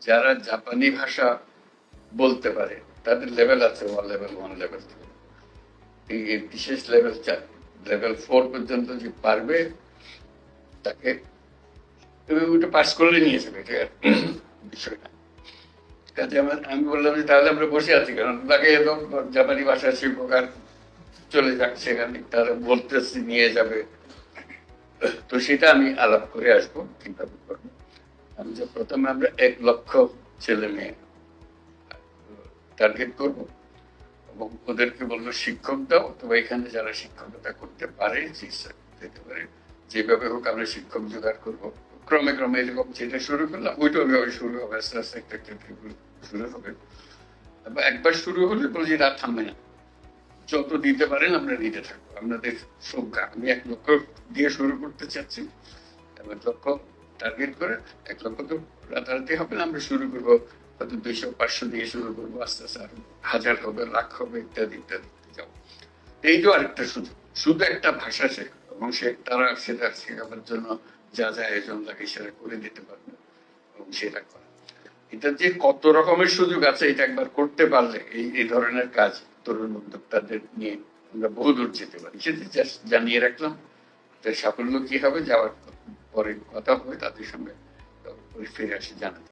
যারা জাপানি ভাষা বলতে পারে তাদের লেভেল আছে, 1 লেভেল 2। এই বিশেষ লেভেল 4, লেভেল 4 পর্যন্ত যে পারবে তাকে ওটা পাস করলে নিয়ে যাবে, এটা বিষয় না। কাজে আমি বললাম যে তাহলে আমরা বসে আছি কারণ তাকে একদম জাপানি ভাষা শিক্ষক আর চলে যাক সেখানে, তারা বলতেছি নিয়ে যাবে। তো সেটা আমি আলাপ করে আসবো কিভাবে করবো। আমি যে প্রথমে আমরা 1 লক্ষ ছেলে মেয়ে টার্গেট করব এবং ওদেরকে বলবো শিক্ষক দাও, অথবা এখানে যারা শিক্ষকতা করতে পারে যেতে পারে, যেভাবে হোক আমরা শিক্ষক জোগাড় করবো। ক্রমে ক্রমে এরকম যেটা শুরু করলাম ওইটা ওইভাবে শুরু হবে, আস্তে আস্তে একটা শুরু হবে। একবার শুরু হলে বলছি রাত থামবে না, যত দিতে পারেন আমরা দিতে থাকবো। আপনাদের সংখ্যা আমি 1 লক্ষ দিয়ে শুরু করতে চাচ্ছি। 1 লক্ষ টার্গেট করে, 1 লক্ষ তো রাতারাতি হবে না, আমরা শুরু করবো হয়তো 200-500 দিয়ে শুরু করবো, আস্তে আস্তে আরো 1000 হবে, লাখ হবে, ইত্যাদি ইত্যাদি যাবো। এই তো আরেকটা সুযোগ, শুধু একটা ভাষা শেখা এবং তারা সেটা শেখাবার জন্য যা যা আয়োজন লাগে সেটা করে দিতে পারবে এবং সেটা করা। এটা যে কত রকমের সুযোগ আছে এটা একবার করতে পারলে এই ধরনের কাজ তরুণ উদ্যোক্তাদের নিয়ে আমরা বহুদূর যেতে পারি। সেটা জাস্ট জানিয়ে রাখলাম। সাফল্য কি হবে যাওয়ার পরে কথা হবে তাদের সঙ্গে, ফিরে আসে জানাতে।